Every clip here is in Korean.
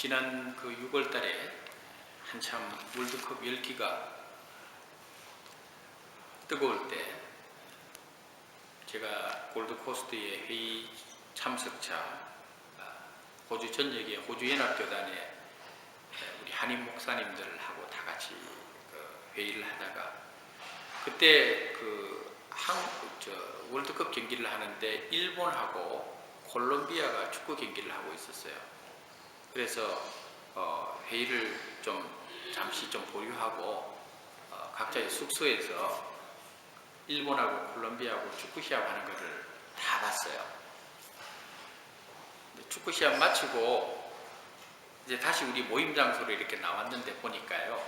지난 그 6월 달에 한참 월드컵 열기가 뜨거울 때 제가 골드코스트의 회의 참석차 호주 전역의 호주연합교단의 우리 한인 목사님들하고 다 같이 회의를 하다가 그때 월드컵 경기를 하는데 일본하고 콜롬비아가 축구 경기를 하고 있었어요. 그래서 회의를 잠시 보류하고 각자의 숙소에서 일본하고 콜롬비아하고 축구 시합하는 것을 다 봤어요. 축구 시합 마치고 이제 다시 우리 모임 장소로 이렇게 나왔는데 보니까요,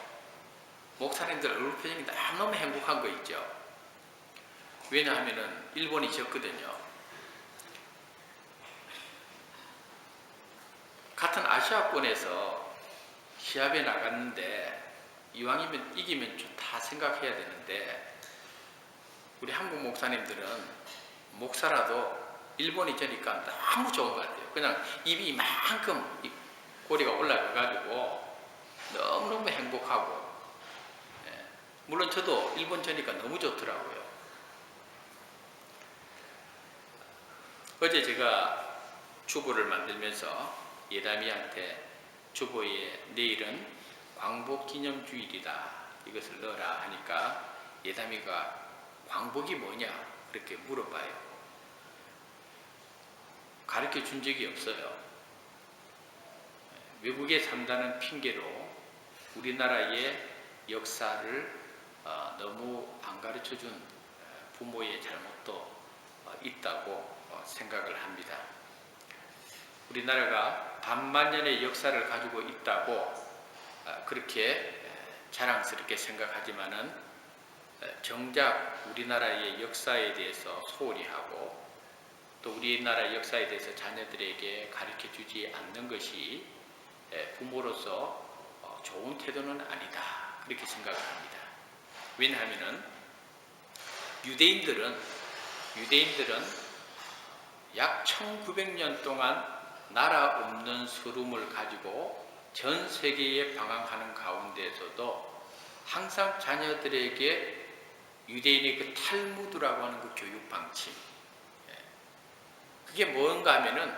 목사님들 얼굴 표정이 너무 행복한 거 있죠. 왜냐하면은 일본이 졌거든요. 같은 아시아권에서 시합에 나갔는데 이왕이면 이기면 좋다 생각해야 되는데 우리 한국 목사님들은 목사라도 일본이 져니까 너무 좋은 것 같아요. 그냥 입이 이만큼 꼬리가 올라가가지고 너무너무 행복하고, 물론 저도 일본 져니까 너무 좋더라고요. 어제 제가 주보를 만들면서 예담이한테 주보에 내일은 광복기념주일이다, 이것을 넣어라 하니까 예담이가 광복이 뭐냐 그렇게 물어봐요. 가르쳐 준 적이 없어요. 외국에 산다는 핑계로 우리나라의 역사를 너무 안 가르쳐 준 부모의 잘못도 있다고 생각을 합니다. 우리나라가 반만년의 역사를 가지고 있다고 그렇게 자랑스럽게 생각하지만은 정작 우리나라의 역사에 대해서 소홀히 하고 또 우리나라의 역사에 대해서 자녀들에게 가르쳐 주지 않는 것이 부모로서 좋은 태도는 아니다, 그렇게 생각을 합니다. 왜냐하면은 유대인들은 약 1900년 동안 나라 없는 서름을 가지고 전 세계에 방황하는 가운데에서도 항상 자녀들에게 유대인의 그 탈무드라고 하는 그 교육 방침, 그게 뭔가 하면은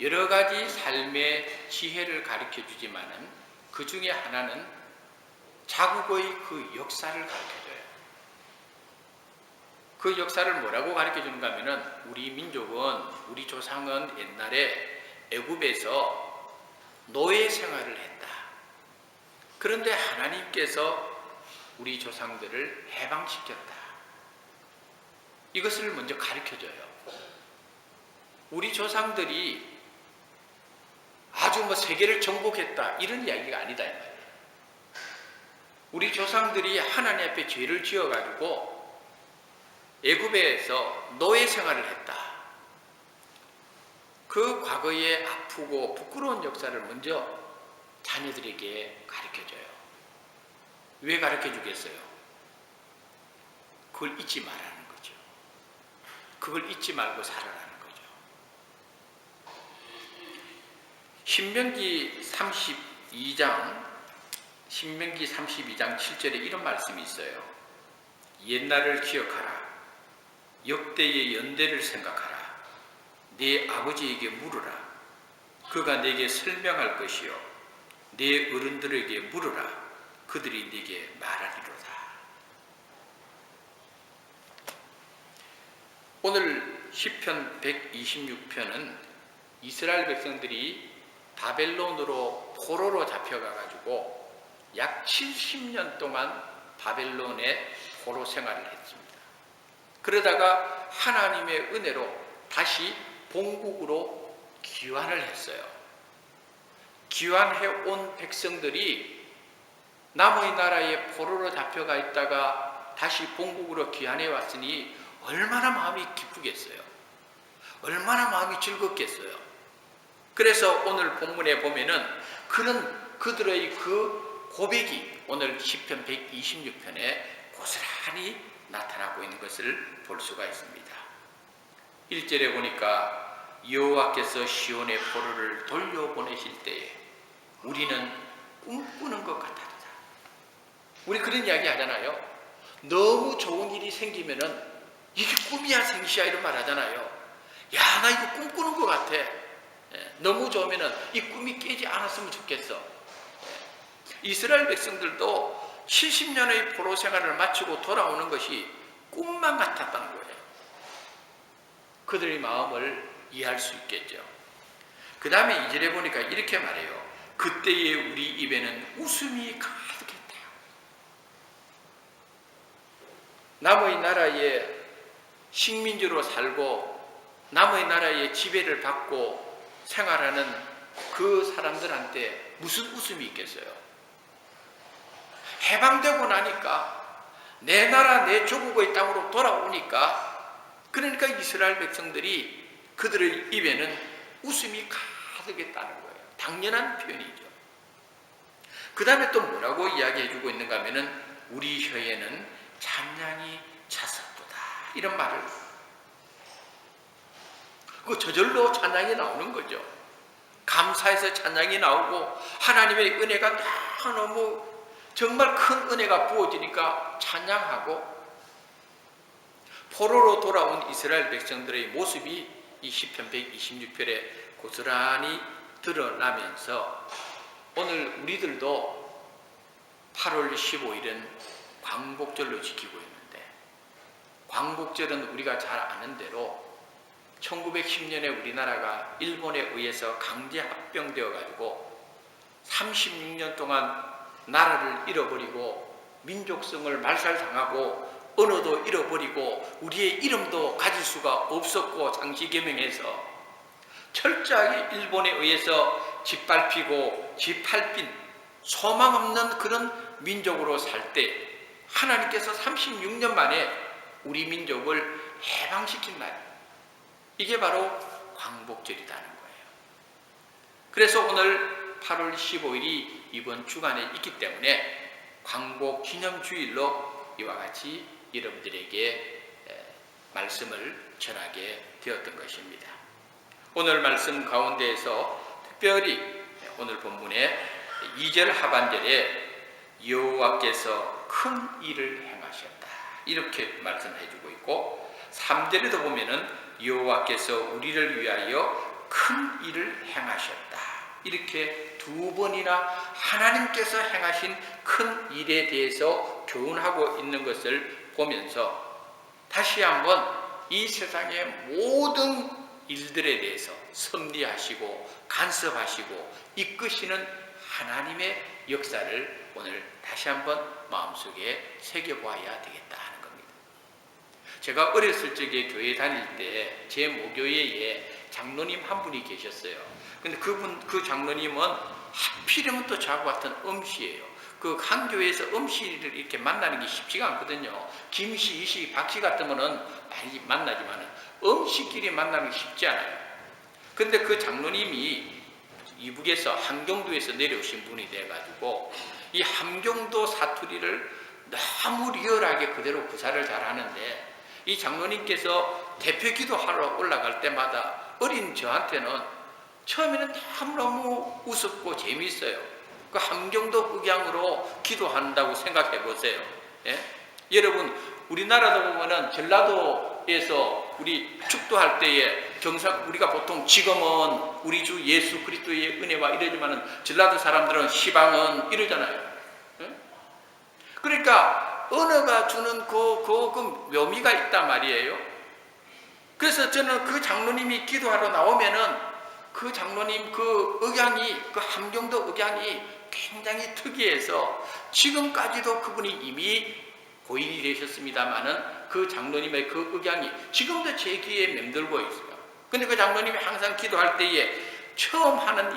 여러 가지 삶의 지혜를 가르쳐 주지만은 그 중에 하나는 자국의 그 역사를 가르쳐 줘요. 그 역사를 뭐라고 가르쳐 주는가 하면은 우리 민족은, 우리 조상은 옛날에 애굽에서 노예 생활을 했다. 그런데 하나님께서 우리 조상들을 해방시켰다. 이것을 먼저 가르쳐줘요. 우리 조상들이 아주 세계를 정복했다, 이런 이야기가 아니다, 이 말이에요. 우리 조상들이 하나님 앞에 죄를 지어가지고 애굽에서 노예 생활을 했다. 그 과거의 아프고 부끄러운 역사를 먼저 자녀들에게 가르쳐줘요. 왜 가르쳐주겠어요? 그걸 잊지 말라는 거죠. 그걸 잊지 말고 살아라는 거죠. 신명기 32장 7절에 이런 말씀이 있어요. 옛날을 기억하라. 역대의 연대를 생각하라. 네 아버지에게 물으라. 그가 네게 설명할 것이요 네 어른들에게 물으라. 그들이 네게 말하리로다. 오늘 시편 126편은 이스라엘 백성들이 바벨론으로 포로로 잡혀가가지고 약 70년 동안 바벨론의 포로 생활을 했습니다. 그러다가 하나님의 은혜로 다시 본국으로 귀환을 했어요. 귀환해 온 백성들이 남의 나라에 포로로 잡혀가 있다가 다시 본국으로 귀환해 왔으니 얼마나 마음이 기쁘겠어요. 얼마나 마음이 즐겁겠어요. 그래서 오늘 본문에 보면은 그들의 그 고백이 오늘 시편 126편에 고스란히 나타나고 있는 것을 볼 수가 있습니다. 1절에 보니까 여호와께서 시온의 포로를 돌려보내실 때에 우리는 꿈꾸는 것 같았다. 우리 그런 이야기 하잖아요. 너무 좋은 일이 생기면은 이게 꿈이야 생시야 이런 말 하잖아요. 야, 나 이거 꿈꾸는 것 같아. 너무 좋으면은 이 꿈이 깨지 않았으면 좋겠어. 이스라엘 백성들도 70년의 포로 생활을 마치고 돌아오는 것이 꿈만 같았다는 거예요. 그들의 마음을 이해할 수 있겠죠. 그 다음에 2절에 보니까 이렇게 말해요. 그때에 우리 입에는 웃음이 가득했다. 남의 나라에 식민지로 살고 남의 나라의 지배를 받고 생활하는 그 사람들한테 무슨 웃음이 있겠어요? 해방되고 나니까 내 나라 내 조국의 땅으로 돌아오니까, 그러니까 이스라엘 백성들이 그들의 입에는 웃음이 가득했다는 거예요. 당연한 표현이죠. 그 다음에 또 뭐라고 이야기해주고 있는가 하면은 우리 혀에는 찬양이 찼었도다 이런 말을, 그 저절로 찬양이 나오는 거죠. 감사해서 찬양이 나오고 하나님의 은혜가 너무 정말 큰 은혜가 부어지니까 찬양하고, 포로로 돌아온 이스라엘 백성들의 모습이 이 시편 126편에 고스란히 드러나면서 오늘 우리들도 8월 15일은 광복절로 지키고 있는데, 광복절은 우리가 잘 아는 대로 1910년에 우리나라가 일본에 의해서 강제 합병되어 가지고 36년 동안 나라를 잃어버리고 민족성을 말살당하고 언어도 잃어버리고 우리의 이름도 가질 수가 없었고 장시개명해서 철저하게 일본에 의해서 짓밟히고 짓밟힌 소망 없는 그런 민족으로 살 때 하나님께서 36년 만에 우리 민족을 해방시킨 날, 이게 바로 광복절이라는 거예요. 그래서 오늘 8월 15일이 이번 주간에 있기 때문에 광복 기념주일로 이와 같이 여러분들에게 말씀을 전하게 되었던 것입니다. 오늘 말씀 가운데에서 특별히 오늘 본문의 2절 하반절에 여호와께서 큰 일을 행하셨다 이렇게 말씀해주고 있고, 3절에도 보면은 여호와께서 우리를 위하여 큰 일을 행하셨다 이렇게 두 번이나 하나님께서 행하신 큰 일에 대해서 교훈하고 있는 것을 보면서 다시 한번 이 세상의 모든 일들에 대해서 섭리하시고 간섭하시고 이끄시는 하나님의 역사를 오늘 다시 한번 마음속에 새겨보아야 되겠다 하는 겁니다. 제가 어렸을 적에 교회 다닐 때 제 모교회에 장로님 한 분이 계셨어요. 근데 그 장로님은 하필이면 또 저하고 같은 엄씨예요. 그 한 교회에서 엄씨를 이렇게 만나는 게 쉽지가 않거든요. 김씨, 이씨, 박씨 같으면은 많이 만나지만 엄씨끼리 만나는 게 쉽지 않아요. 근데 그 장로님이 이북에서 함경도에서 내려오신 분이 돼가지고 이 함경도 사투리를 너무 리얼하게 그대로 구사를 잘 하는데, 이 장로님께서 대표 기도하러 올라갈 때마다 어린 저한테는 처음에는 너무너무 우습고 재미있어요. 그 함경도 억양으로 기도한다고 생각해 보세요. 예? 여러분, 우리나라도 보면은 전라도에서 우리 축도할 때에 우리가 보통 지금은 우리 주 예수 그리스도의 은혜와 이러지만은 전라도 사람들은 시방은 이러잖아요. 예? 그러니까 언어가 주는 그 묘미가 있단 말이에요. 그래서 저는 그 장로님이 기도하러 나오면은 그 장로님 그 억양이, 그 함경도 억양이 굉장히 특이해서 지금까지도 그분이 이미 고인이 되셨습니다마는 그 장로님의 그 억양이 지금도 제 귀에 맴돌고 있어요. 근데 그 장로님이 항상 기도할 때에 처음 하는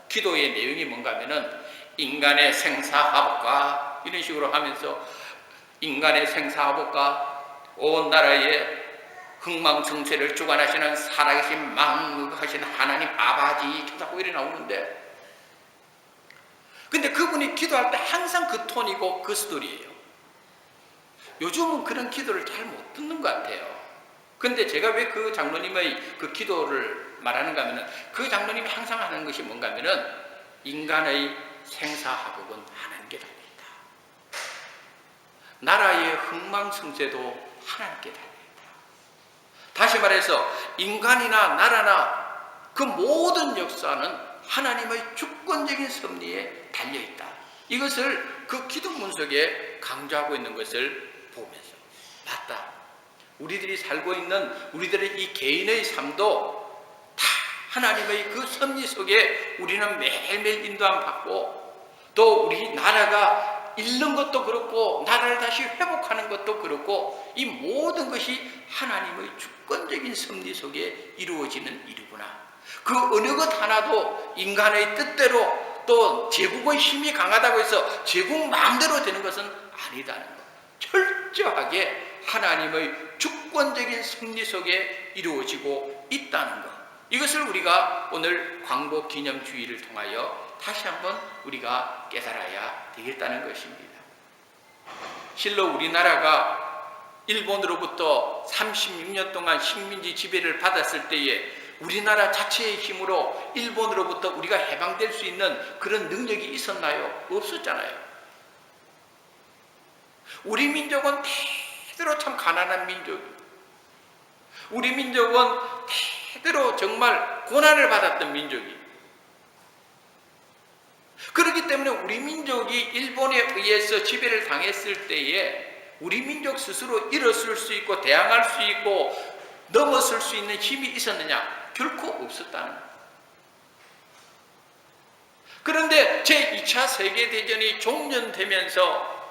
기도의 내용이 뭔가 하면은 인간의 생사화복과 이런 식으로 하면서 인간의 생사화복과 온 나라의 흥망성쇠를 주관하시는 살아계신 만무하신 하나님 아버지 자꾸 이래 나오는데, 근데 그분이 기도할 때 항상 그 톤이고 그 스토리예요. 요즘은 그런 기도를 잘 못 듣는 것 같아요. 근데 제가 왜 그 장로님의 그 기도를 말하는가 하면은 그 장로님이 항상 하는 것이 뭔가 하면은 인간의 생사하복은 하나님께 달려있다. 나라의 흥망성쇠도 하나님께 달려있다. 다시 말해서 인간이나 나라나 그 모든 역사는 하나님의 주권적인 섭리에 달려있다. 이것을 그 기도문 속에 강조하고 있는 것을 보면서 맞다. 우리들이 살고 있는 우리들의 이 개인의 삶도 다 하나님의 그 섭리 속에 우리는 매일매일 인도함 받고, 또 우리 나라가 잃는 것도 그렇고 나라를 다시 회복하는 것도 그렇고, 이 모든 것이 하나님의 주권적인 섭리 속에 이루어지는 일이구나. 그 어느 것 하나도 인간의 뜻대로 또 제국의 힘이 강하다고 해서 제국 마음대로 되는 것은 아니다는 것. 철저하게 하나님의 주권적인 섭리 속에 이루어지고 있다는 것. 이것을 우리가 오늘 광복기념주의를 통하여 다시 한번 우리가 깨달아야 되겠다는 것입니다. 실로 우리나라가 일본으로부터 36년 동안 식민지 지배를 받았을 때에 우리나라 자체의 힘으로 일본으로부터 우리가 해방될 수 있는 그런 능력이 있었나요? 없었잖아요. 우리 민족은 대대로 참 가난한 민족이에요. 우리 민족은 대대로 정말 고난을 받았던 민족이에요. 그렇기 때문에 우리 민족이 일본에 의해서 지배를 당했을 때에 우리 민족 스스로 일어설 수 있고 대항할 수 있고 넘어설 수 있는 힘이 있었느냐? 결코 없었다는 거예요. 그런데 제2차 세계대전이 종전되면서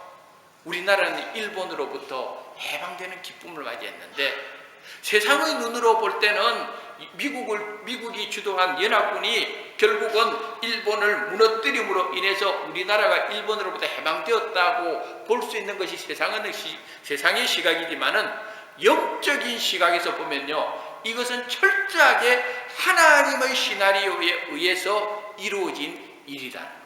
우리나라는 일본으로부터 해방되는 기쁨을 맞이했는데, 세상의 눈으로 볼 때는 미국이 주도한 연합군이 결국은 일본을 무너뜨림으로 인해서 우리나라가 일본으로부터 해방되었다고 볼 수 있는 것이 세상의 시각이지만은, 영적인 시각에서 보면요, 이것은 철저하게 하나님의 시나리오에 의해서 이루어진 일이라는 것.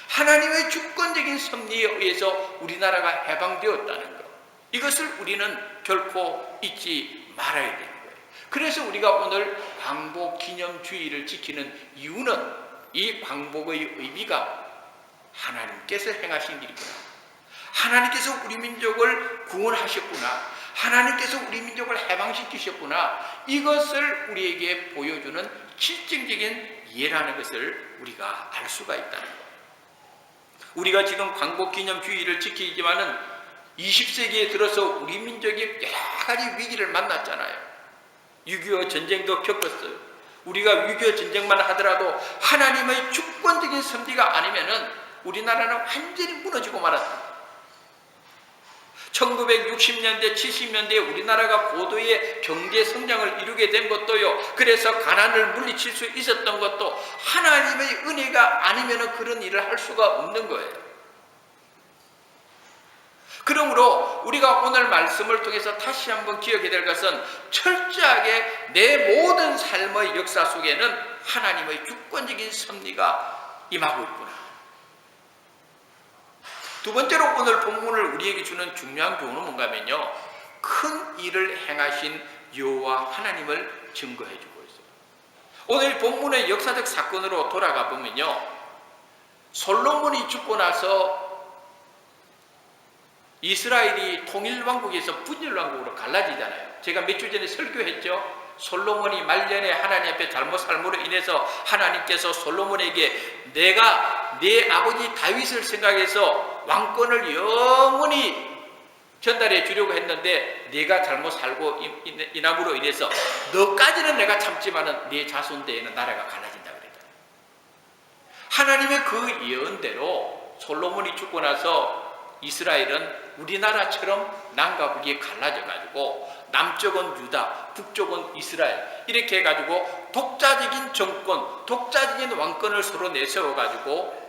하나님의 주권적인 섭리에 의해서 우리나라가 해방되었다는 것. 이것을 우리는 결코 잊지 말아야 되는 거예요. 그래서 우리가 오늘 광복기념주의를 지키는 이유는 이 광복의 의미가 하나님께서 행하신 일이구나. 하나님께서 우리 민족을 구원하셨구나. 하나님께서 우리 민족을 해방시키셨구나. 이것을 우리에게 보여주는 실증적인 예라는 것을 우리가 알 수가 있다는 것. 우리가 지금 광복기념주의를 지키지만은 20세기에 들어서 우리 민족이 여러 가지 위기를 만났잖아요. 6.25 전쟁도 겪었어요. 우리가 6.25 전쟁만 하더라도 하나님의 주권적인 섭리가 아니면은 우리나라는 완전히 무너지고 말았습니다. 1960년대, 70년대에 우리나라가 고도의 경제 성장을 이루게 된 것도요, 그래서 가난을 물리칠 수 있었던 것도 하나님의 은혜가 아니면 그런 일을 할 수가 없는 거예요. 그러므로 우리가 오늘 말씀을 통해서 다시 한번 기억해야 될 것은 철저하게 내 모든 삶의 역사 속에는 하나님의 주권적인 섭리가 임하고 있구나. 두 번째로 오늘 본문을 우리에게 주는 중요한 교훈은 뭔가 하면요, 큰 일을 행하신 여호와 하나님을 증거해 주고 있어요. 오늘 본문의 역사적 사건으로 돌아가 보면요, 솔로몬이 죽고 나서 이스라엘이 통일왕국에서 분열왕국으로 갈라지잖아요. 제가 몇 주 전에 설교했죠. 솔로몬이 말년에 하나님 앞에 잘못 삶으로 인해서 하나님께서 솔로몬에게 내가 네 아버지 다윗을 생각해서 왕권을 영원히 전달해 주려고 했는데 네가 잘못 살고 인함으로 인해서 너까지는 내가 참지만은 네 자손대에는 나라가 갈라진다 그랬잖아요. 하나님의 그 예언대로 솔로몬이 죽고 나서 이스라엘은 우리나라처럼 남과 북이 갈라져 가지고 남쪽은 유다, 북쪽은 이스라엘 이렇게 해가지고 독자적인 정권, 독자적인 왕권을 서로 내세워 가지고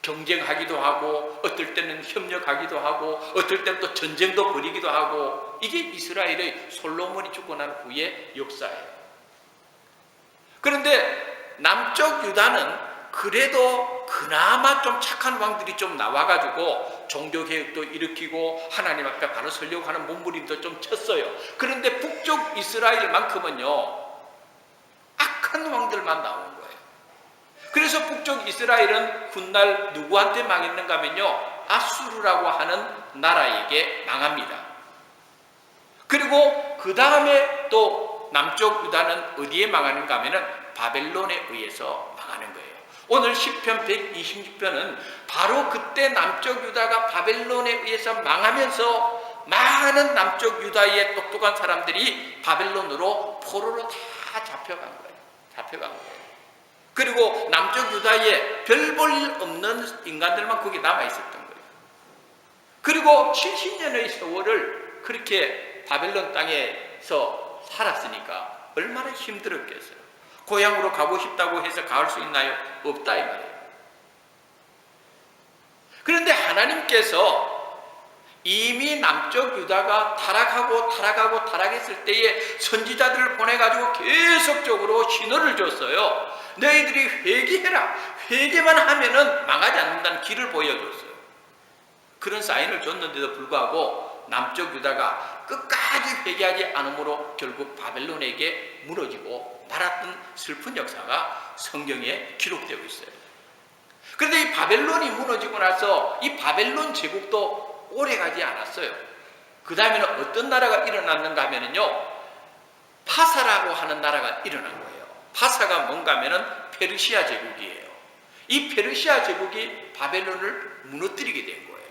경쟁하기도 하고 어떨 때는 협력하기도 하고 어떨 때는 또 전쟁도 벌이기도 하고, 이게 이스라엘의 솔로몬이 죽고 난 후의 역사예요. 그런데 남쪽 유다는 그래도 그나마 좀 착한 왕들이 좀 나와가지고 종교개혁도 일으키고 하나님 앞에 바로 서려고 하는 몸부림도 좀 쳤어요. 그런데 북쪽 이스라엘만큼은요, 악한 왕들만 나온 거예요. 그래서 북쪽 이스라엘은 훗날 누구한테 망했는가 하면요, 아수르라고 하는 나라에게 망합니다. 그리고 그 다음에 또 남쪽 유다는 어디에 망하는가 하면은 바벨론에 의해서 망하는 거예요. 오늘 시편 126편은 바로 그때 남쪽 유다가 바벨론에 의해서 망하면서 많은 남쪽 유다의 똑똑한 사람들이 바벨론으로 포로로 다 잡혀간 거예요. 그리고 남쪽 유다에 별 볼 일 없는 인간들만 거기 남아 있었던 거예요. 그리고 70년의 세월을 그렇게 바벨론 땅에서 살았으니까 얼마나 힘들었겠어요. 고향으로 가고 싶다고 해서 갈 수 있나요? 없다 이 말이에요. 그런데 하나님께서 이미 남쪽 유다가 타락했을 때에 선지자들을 보내가지고 계속적으로 신호를 줬어요. 너희들이 회개해라. 회개만 하면은 망하지 않는다는 길을 보여줬어요. 그런 사인을 줬는데도 불구하고 남쪽 유다가 끝까지 회개하지 않으므로 결국 바벨론에게 무너지고 말았던 슬픈 역사가 성경에 기록되고 있어요. 그런데 이 바벨론이 무너지고 나서 이 바벨론 제국도 오래가지 않았어요. 그 다음에는 어떤 나라가 일어났는가 하면요, 파사라고 하는 나라가 일어난 거예요. 파사가 뭔가 하면은 페르시아 제국이에요. 이 페르시아 제국이 바벨론을 무너뜨리게 된 거예요.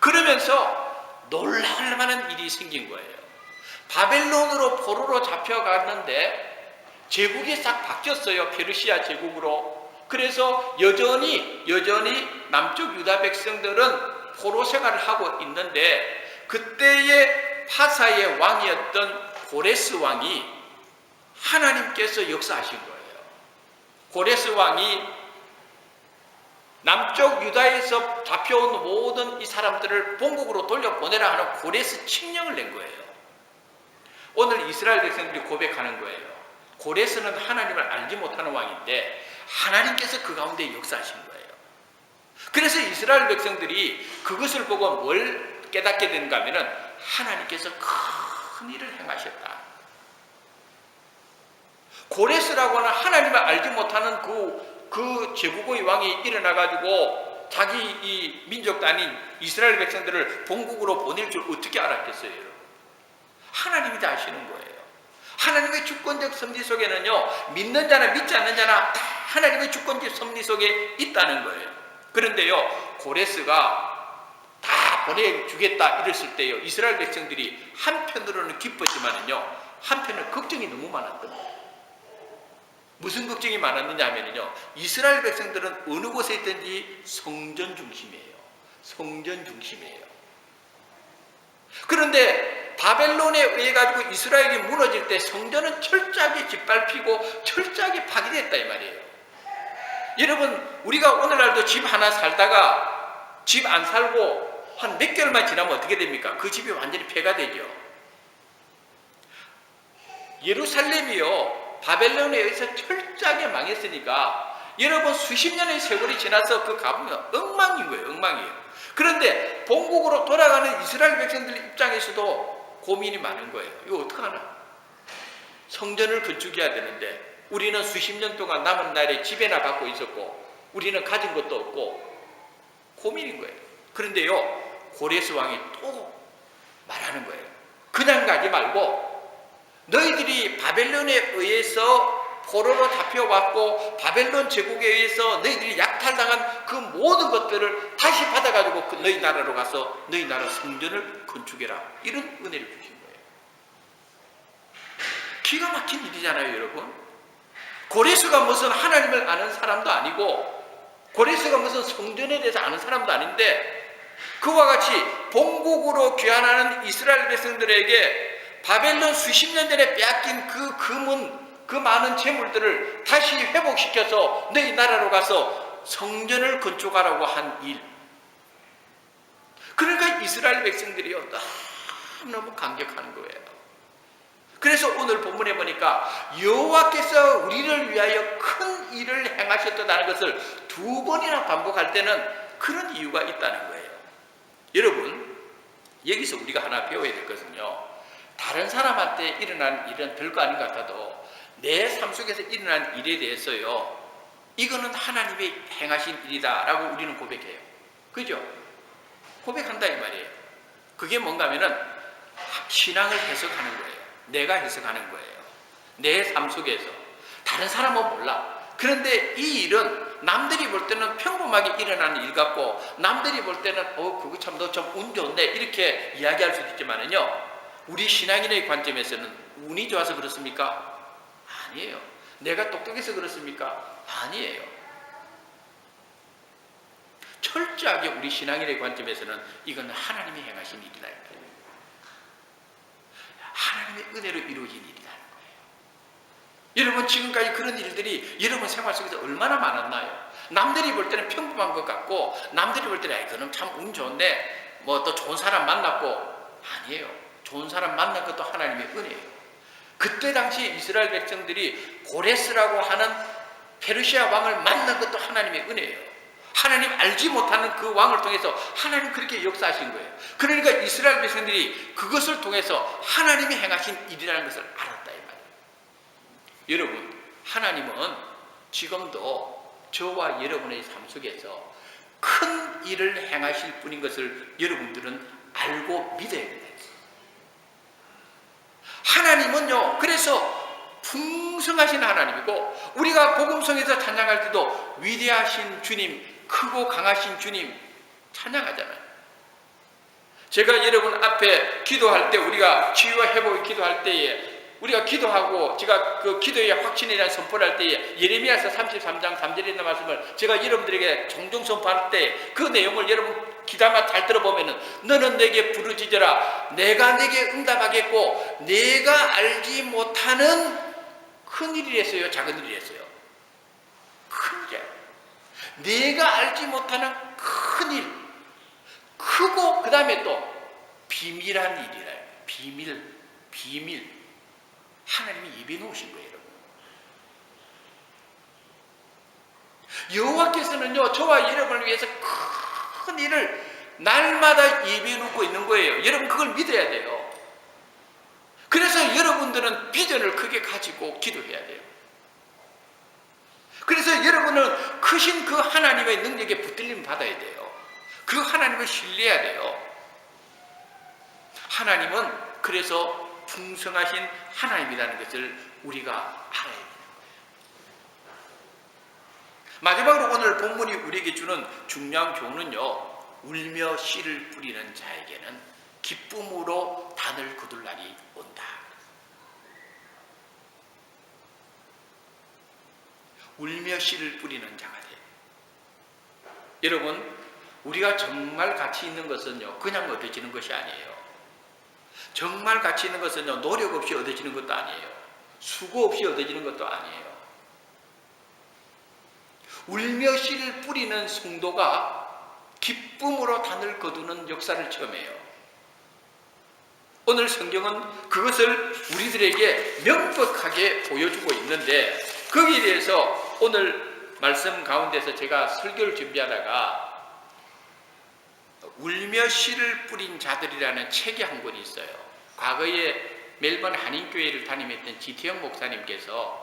그러면서 놀라울 만한 일이 생긴 거예요. 바벨론으로 포로로 잡혀갔는데 제국이 싹 바뀌었어요. 페르시아 제국으로. 그래서 여전히 남쪽 유다 백성들은 포로 생활을 하고 있는데, 그때의 파사의 왕이었던 고레스 왕이 하나님께서 역사하신 거예요. 고레스 왕이 남쪽 유다에서 잡혀온 모든 이 사람들을 본국으로 돌려보내라 하는 고레스 칙령을 낸 거예요. 오늘 이스라엘 백성들이 고백하는 거예요. 고레스는 하나님을 알지 못하는 왕인데 하나님께서 그 가운데 역사하신 거예요. 그래서 이스라엘 백성들이 그것을 보고 뭘 깨닫게 되는가 하면은 하나님께서 큰 일을 행하셨다. 고레스라고 하는 하나님을 알지 못하는 그 제국의 왕이 일어나가지고 자기 이 민족도 아닌 이스라엘 백성들을 본국으로 보낼 줄 어떻게 알았겠어요, 여러분? 하나님이 다 아시는 거예요. 하나님의 주권적 섭리 속에는요, 믿는 자나 믿지 않는 자나 다 하나님의 주권적 섭리 속에 있다는 거예요. 그런데요, 고레스가 다 보내주겠다 이랬을 때요, 이스라엘 백성들이 한편으로는 기뻤지만은요, 한편으로는 걱정이 너무 많았던 거예요. 무슨 걱정이 많았느냐 하면요, 이스라엘 백성들은 어느 곳에 있든지 성전 중심이에요. 성전 중심이에요. 그런데 바벨론에 의해 가지고 이스라엘이 무너질 때 성전은 철저하게 짓밟히고 철저하게 파괴됐다 이 말이에요. 여러분, 우리가 오늘날도 집 하나 살다가 집 안 살고 한 몇 개월만 지나면 어떻게 됩니까? 그 집이 완전히 폐가 되죠. 예루살렘이요, 바벨론에 의해서 철저하게 망했으니까 여러분 수십 년의 세월이 지나서 그 가보면 엉망인 거예요. 엉망이에요. 그런데 본국으로 돌아가는 이스라엘 백성들 입장에서도 고민이 많은 거예요. 이거 어떡하나? 성전을 건축해야 되는데 우리는 수십 년 동안 남은 날에 집에나 갖고 있었고 우리는 가진 것도 없고 고민인 거예요. 그런데요, 고레스 왕이 또 말하는 거예요. 그냥 가지 말고 너희들이 바벨론에 의해서 포로로 잡혀왔고 바벨론 제국에 의해서 너희들이 약탈당한 그 모든 것들을 다시 받아가지고 너희 나라로 가서 너희 나라 성전을 건축해라. 이런 은혜를 주신 거예요. 기가 막힌 일이잖아요, 여러분. 고레스가 무슨 하나님을 아는 사람도 아니고 고레스가 무슨 성전에 대해서 아는 사람도 아닌데 그와 같이 본국으로 귀환하는 이스라엘 백성들에게 바벨론 수십 년 전에 빼앗긴 그 금은 그 많은 재물들을 다시 회복시켜서 너희 나라로 가서 성전을 건축하라고 한 일. 그러니까 이스라엘 백성들이요, 너무 감격하는 거예요. 그래서 오늘 본문에 보니까 여호와께서 우리를 위하여 큰 일을 행하셨다는 것을 두 번이나 반복할 때는 그런 이유가 있다는 거예요. 여러분, 여기서 우리가 하나 배워야 될 것은요, 다른 사람한테 일어난 일은 별거 아닌 것 같아도 내 삶 속에서 일어난 일에 대해서요, 이거는 하나님의 행하신 일이다 라고 우리는 고백해요. 그죠? 고백한다 이 말이에요. 그게 뭔가 하면은 신앙을 해석하는 거예요. 내가 해석하는 거예요. 내 삶 속에서. 다른 사람은 몰라. 그런데 이 일은 남들이 볼 때는 평범하게 일어나는 일 같고, 남들이 볼 때는 그거 참 너 참 운 좋은데 이렇게 이야기할 수도 있지만은요, 우리 신앙인의 관점에서는 운이 좋아서 그렇습니까? 아니에요. 내가 똑똑해서 그렇습니까? 아니에요. 철저하게 우리 신앙인의 관점에서는 이건 하나님이 행하신 일이다. 하나님의 은혜로 이루어진 일이다. 여러분, 지금까지 그런 일들이 여러분 생활 속에서 얼마나 많았나요? 남들이 볼 때는 평범한 것 같고, 남들이 볼 때는 그놈 참 운 좋은데 뭐 또 좋은 사람 만났고, 아니에요. 좋은 사람 만난 것도 하나님의 은혜예요. 그때 당시 이스라엘 백성들이 고레스라고 하는 페르시아 왕을 만난 것도 하나님의 은혜예요. 하나님 알지 못하는 그 왕을 통해서 하나님 그렇게 역사하신 거예요. 그러니까 이스라엘 백성들이 그것을 통해서 하나님이 행하신 일이라는 것을 알았다 이 말이에요. 여러분, 하나님은 지금도 저와 여러분의 삶 속에서 큰 일을 행하실 분인 것을 여러분들은 알고 믿어야 됩니다. 하나님은요, 그래서 풍성하신 하나님이고, 우리가 복음성에서 찬양할 때도 위대하신 주님, 크고 강하신 주님 찬양하잖아요. 제가 여러분 앞에 기도할 때, 우리가 치유와 회복을 기도할 때에, 우리가 기도하고 제가 그 기도의 확신에 대한 선포를 할 때에 예레미야서 33장 3절에 있는 말씀을 제가 여러분들에게 종종 선포할 때 그 내용을 여러분 귀담아 잘 들어보면은, 너는 내게 부르짖어라 내가 내게 응답하겠고 내가 알지 못하는 큰 일이랬어요, 작은 일이랬어요? 큰 일. 내가 알지 못하는 큰 일, 크고 그 다음에 또 비밀한 일이라. 비밀. 하나님이 입에 놓으신 거예요, 여러분. 여호와께서는요, 저와 여러분을 위해서 큰 일을 날마다 입에 놓고 있는 거예요. 여러분, 그걸 믿어야 돼요. 그래서 여러분들은 비전을 크게 가지고 기도해야 돼요. 그래서 여러분은 크신 그 하나님의 능력에 붙들림 받아야 돼요. 그 하나님을 신뢰해야 돼요. 하나님은 그래서 풍성하신 하나님이라는 것을 우리가 알아야 돼요. 마지막으로 오늘 본문이 우리에게 주는 중요한 교훈은요, 울며 씨를 뿌리는 자에게는 기쁨으로 단을 거둘 날이 온다. 울며 씨를 뿌리는 자가 돼. 여러분, 우리가 정말 가치 있는 것은요, 그냥 얻어지는 것이 아니에요. 정말 가치 있는 것은요, 노력 없이 얻어지는 것도 아니에요. 수고 없이 얻어지는 것도 아니에요. 울며 씨를 뿌리는 성도가 기쁨으로 단을 거두는 역사를 체험해요. 오늘 성경은 그것을 우리들에게 명백하게 보여주고 있는데, 거기에 대해서 오늘 말씀 가운데서 제가 설교를 준비하다가 울며 씨를 뿌린 자들이라는 책이 한 권이 있어요. 과거에 멜번 한인교회를 담임했던 지태영 목사님께서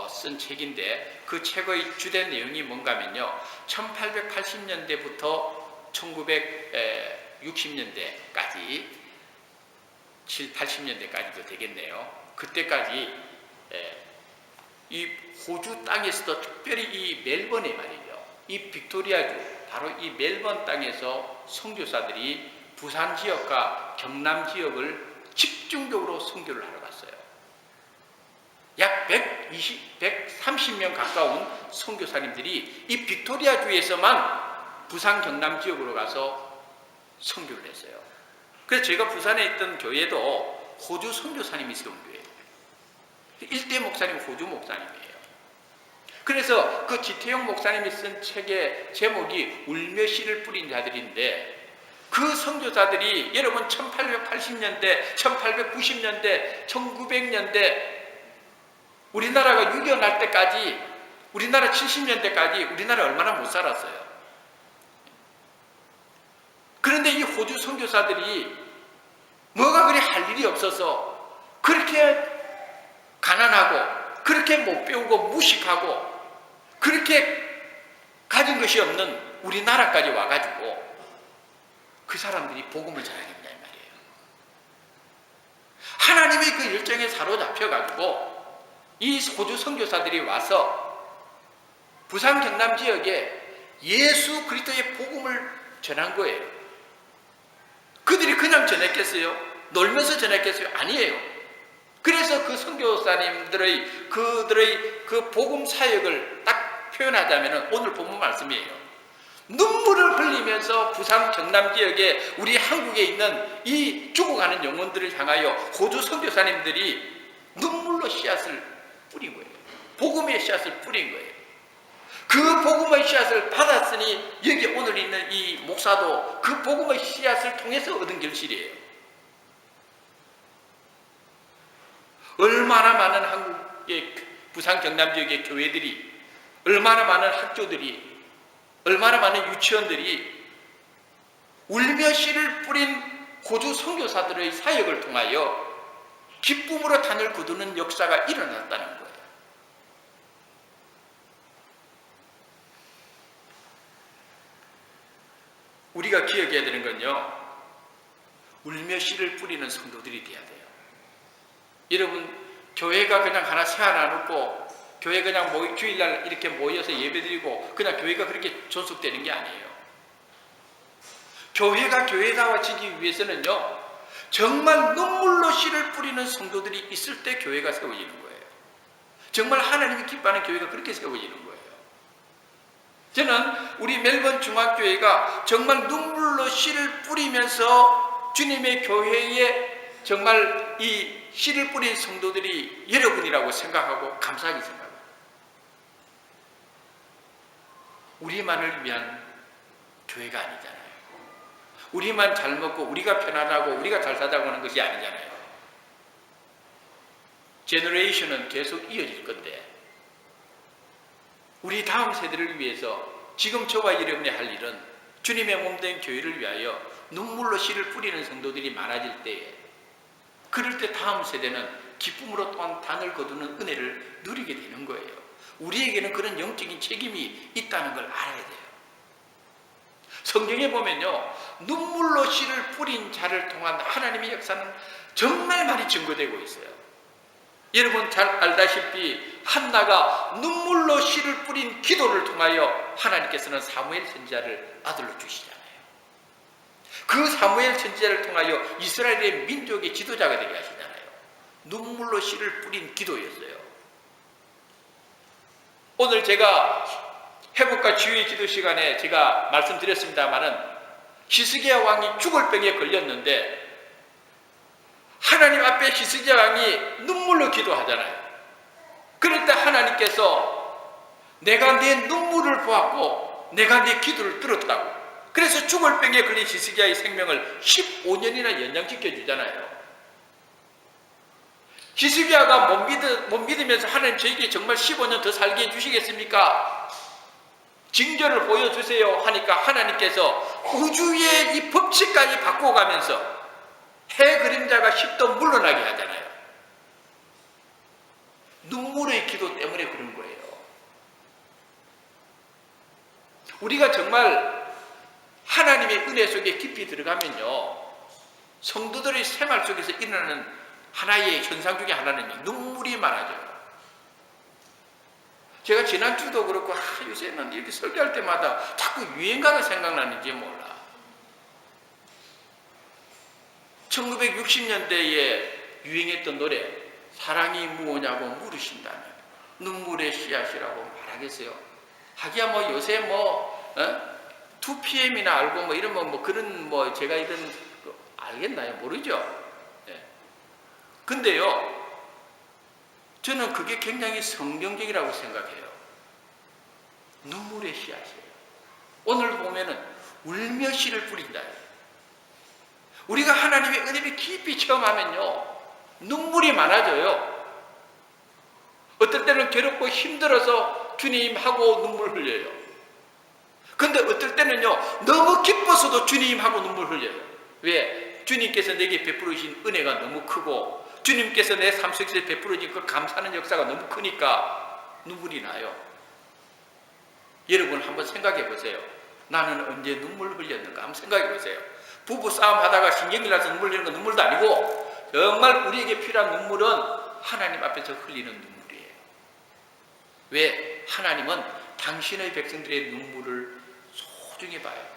쓴 책인데, 그 책의 주된 내용이 뭔가 하면요, 1880년대부터 1960년대까지 7, 80년대까지도 되겠네요. 그때까지 이 호주 땅에서도, 특별히 이 멜번에 말이죠, 이 빅토리아주, 바로 이 멜번 땅에서 선교사들이 부산 지역과 경남 지역을 집중적으로 선교를 하러 갔어요. 약 130명 가까운 선교사님들이 이 빅토리아주에서만 부산 경남 지역으로 가서 선교를 했어요. 그래서 제가 부산에 있던 교회도 호주 선교사님이 세운 교회예요. 일대 목사님 호주 목사님이에요. 그래서 그 지태용 목사님이 쓴 책의 제목이 울며 씨를 뿌린 자들인데, 그 선교사들이 여러분 1880년대, 1890년대, 1900년대 우리나라가 6.25 날 때까지, 우리나라 70년대까지 우리나라 얼마나 못 살았어요. 그런데 이 호주 선교사들이 뭐가 그리 할 일이 없어서 그렇게 가난하고, 그렇게 못 배우고 무식하고, 그렇게 가진 것이 없는 우리나라까지 와가지고 그 사람들이 복음을 전하겠냐 이 말이에요. 하나님의 그 열정에 사로잡혀가지고 이 호주 선교사들이 와서 부산 경남 지역에 예수 그리스도의 복음을 전한 거예요. 그들이 그냥 전했겠어요? 놀면서 전했겠어요? 아니에요. 그래서 그 선교사님들의 그들의 그 복음 사역을 딱 표현하자면 오늘 본문 말씀이에요. 눈물을 흘리면서 부산 경남 지역에 우리 한국에 있는 이 죽어가는 영혼들을 향하여 호주 선교사님들이 눈물로 씨앗을 뿌린 거예요. 복음의 씨앗을 뿌린 거예요. 그 복음의 씨앗을 받았으니 여기 오늘 있는 이 목사도 그 복음의 씨앗을 통해서 얻은 결실이에요. 얼마나 많은 한국의 부산 경남 지역의 교회들이, 얼마나 많은 학교들이, 얼마나 많은 유치원들이 울며 씨를 뿌린 호주 선교사들의 사역을 통하여 기쁨으로 단을 거두는 역사가 일어났다는 거예요. 우리가 기억해야 되는 건요, 울며 씨를 뿌리는 성도들이 돼야 돼요. 여러분, 교회가 그냥 하나 세워놓고 교회 그냥 주일날 이렇게 모여서 예배드리고 그냥 교회가 그렇게 존속되는 게 아니에요. 교회가 교회다워지기 위해서는요, 정말 눈물로 씨를 뿌리는 성도들이 있을 때 교회가 세워지는 거예요. 정말 하나님이 기뻐하는 교회가 그렇게 세워지는 거예요. 저는 우리 멜번 중앙교회가 정말 눈물로 씨를 뿌리면서 주님의 교회에 정말 이 씨를 뿌린 성도들이 여러분이라고 생각하고 감사하게 생각합니다. 우리만을 위한 교회가 아니잖아요. 우리만 잘 먹고 우리가 편안하고 우리가 잘 살자고 하는 것이 아니잖아요. 제너레이션은 계속 이어질 건데 우리 다음 세대를 위해서 지금 저와 여러분이 할 일은 주님의 몸된 교회를 위하여 눈물로 씨를 뿌리는 성도들이 많아질 때에, 그럴 때 다음 세대는 기쁨으로 또한 단을 거두는 은혜를 누리게 되는 거예요. 우리에게는 그런 영적인 책임이 있다는 걸 알아야 돼요. 성경에 보면요, 눈물로 씨를 뿌린 자를 통한 하나님의 역사는 정말 많이 증거되고 있어요. 여러분 잘 알다시피 한나가 눈물로 씨를 뿌린 기도를 통하여 하나님께서는 사무엘 선지자를 아들로 주시잖아요. 그 사무엘 선지자를 통하여 이스라엘의 민족의 지도자가 되게 하시잖아요. 눈물로 씨를 뿌린 기도였어요. 오늘 제가 회복과 치유의 기도 시간에 제가 말씀드렸습니다마는 히스기야 왕이 죽을 병에 걸렸는데 하나님 앞에 히스기야 왕이 눈물로 기도하잖아요. 그럴 때 하나님께서 내가 내 눈물을 보았고 내가 내 기도를 들었다고, 그래서 죽을 병에 걸린 히스기야의 생명을 15년이나 연장시켜 주잖아요. 히스기야가 못 믿으면서 하나님 저에게 정말 15년 더 살게 해주시겠습니까? 징조를 보여주세요 하니까 하나님께서 우주의 이 법칙까지 바꿔가면서 해 그림자가 10도 물러나게 하잖아요. 눈물의 기도 때문에 그런 거예요. 우리가 정말 하나님의 은혜 속에 깊이 들어가면요, 성도들의 생활 속에서 일어나는 하나의 현상 중에 하나는 눈물이 많아져요. 제가 지난주도 그렇고 요새는 이렇게 설교할 때마다 자꾸 유행가가 생각나는지 몰라. 1960년대에 유행했던 노래, 사랑이 무엇냐고 물으신다면 눈물의 씨앗이라고 말하겠어요. 하기야 뭐 요새 2PM이나 알고 뭐 이러면 뭐 그런 뭐 제가 이런 알겠나요? 모르죠. 네. 근데요, 저는 그게 굉장히 성경적이라고 생각해요. 눈물의 씨앗이에요. 오늘 보면은 울며 씨를 뿌린다. 우리가 하나님의 은혜를 깊이 체험하면요, 눈물이 많아져요. 어떨 때는 괴롭고 힘들어서 주님하고 눈물 흘려요. 근데 어떨 때는요, 너무 기뻐서도 주님하고 눈물 흘려요. 왜? 주님께서 내게 베풀으신 은혜가 너무 크고 주님께서 내 삶 속에서 베풀어진 그 감사하는 역사가 너무 크니까 눈물이 나요. 여러분 한번 생각해 보세요. 나는 언제 눈물을 흘렸는가 한번 생각해 보세요. 부부 싸움 하다가 신경이 나서 눈물 흘리는 건 눈물도 아니고 정말 우리에게 필요한 눈물은 하나님 앞에서 흘리는 눈물이에요. 왜? 하나님은 당신의 백성들의 눈물을 소중히 봐요.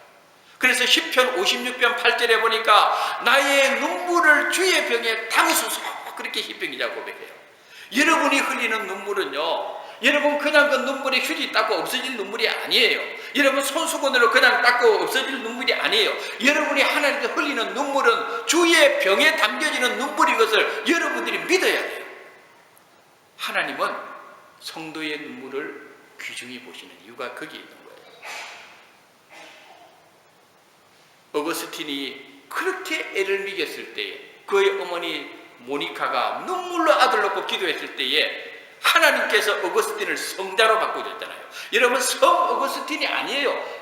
그래서 시편 56편 8절에 보니까 나의 눈물을 주의 병에 담으소서, 그렇게 시편기자가 고백해요. 여러분이 흘리는 눈물은요, 여러분 그냥 그 눈물에 휴지 닦고 없어질 눈물이 아니에요. 여러분 손수건으로 그냥 닦고 없어질 눈물이 아니에요. 여러분이 하나님께 흘리는 눈물은 주의 병에 담겨지는 눈물인 것을 여러분들이 믿어야 돼요. 하나님은 성도의 눈물을 귀중히 보시는 이유가 거기에 있는 거예요. 어거스틴이 그렇게 애를 먹였을 때에 그의 어머니 모니카가 눈물로 아들 놓고 기도했을 때에 하나님께서 어거스틴을 성자로 바꾸셨잖아요. 여러분 성 어거스틴이 아니에요.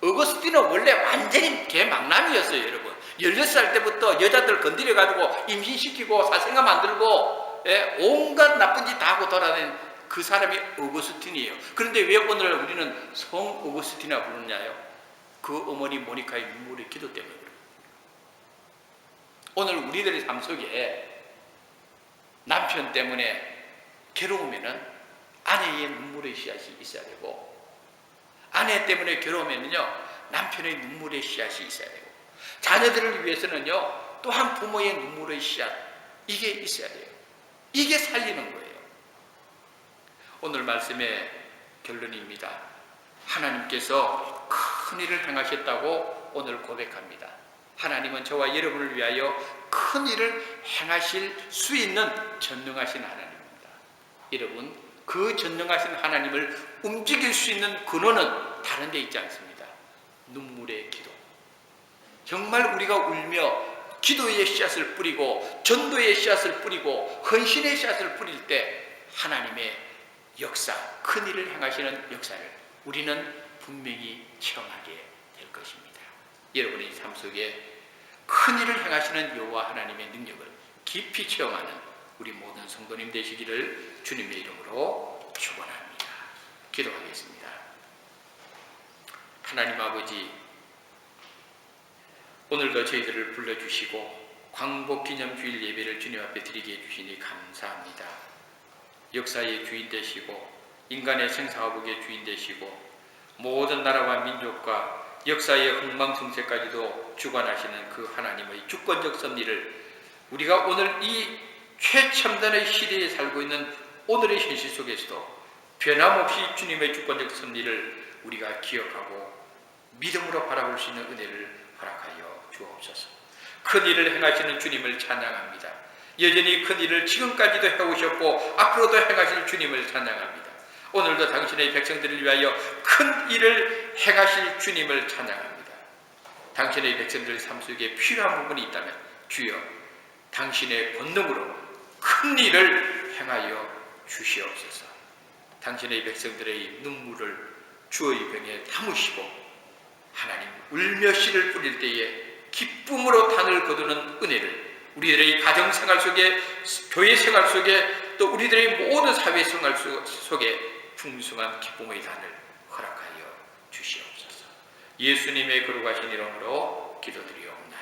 어거스틴은 원래 완전히 개망남이었어요. 여러분 16살 때부터 여자들 건드려가지고 임신시키고 사생아 만들고 온갖 나쁜 짓 다 하고 돌아다니는 그 사람이 어거스틴이에요. 그런데 왜 오늘 우리는 성 어거스틴이라 부르냐요? 그 어머니 모니카의 눈물의 기도 때문에 그래요. 오늘 우리들의 삶 속에 남편 때문에 괴로우면은 아내의 눈물의 씨앗이 있어야 되고, 아내 때문에 괴로우면은요 남편의 눈물의 씨앗이 있어야 되고, 자녀들을 위해서는요 또한 부모의 눈물의 씨앗, 이게 있어야 돼요. 이게 살리는 거예요. 오늘 말씀의 결론입니다. 하나님께서 큰 일을 행하셨다고 오늘 고백합니다. 하나님은 저와 여러분을 위하여 큰 일을 행하실 수 있는 전능하신 하나님입니다. 여러분, 그 전능하신 하나님을 움직일 수 있는 근원은 다른 데 있지 않습니다. 눈물의 기도. 정말 우리가 울며 기도의 씨앗을 뿌리고 전도의 씨앗을 뿌리고 헌신의 씨앗을 뿌릴 때 하나님의 역사, 큰 일을 행하시는 역사를 우리는 분명히 체험하게 될 것입니다. 여러분의 삶 속에 큰 일을 행하시는 여호와 하나님의 능력을 깊이 체험하는 우리 모든 성도님 되시기를 주님의 이름으로 축원합니다. 기도하겠습니다. 하나님 아버지, 오늘도 저희들을 불러주시고 광복기념주일 예배를 주님 앞에 드리게 해주시니 감사합니다. 역사의 주인 되시고 인간의 생사화복의 주인 되시고 모든 나라와 민족과 역사의 흥망성쇠까지도 주관하시는 그 하나님의 주권적 섭리를 우리가 오늘 이 최첨단의 시대에 살고 있는 오늘의 현실 속에서도 변함없이 주님의 주권적 섭리를 우리가 기억하고 믿음으로 바라볼 수 있는 은혜를 허락하여 주옵소서. 큰 일을 행하시는 주님을 찬양합니다. 여전히 큰 일을 지금까지도 해오셨고 앞으로도 행하실 주님을 찬양합니다. 오늘도 당신의 백성들을 위하여 큰 일을 행하실 주님을 찬양합니다. 당신의 백성들의 삶 속에 필요한 부분이 있다면 주여 당신의 권능으로 큰 일을 행하여 주시옵소서. 당신의 백성들의 눈물을 주의 병에 담으시고 하나님 울며 씨를 뿌릴 때에 기쁨으로 단을 거두는 은혜를 우리들의 가정생활 속에, 교회 생활 속에, 또 우리들의 모든 사회생활 속에 풍성한 기쁨의 단을 허락하여 주시옵소서. 예수님의 거룩하신 이름으로 기도드리옵나이다.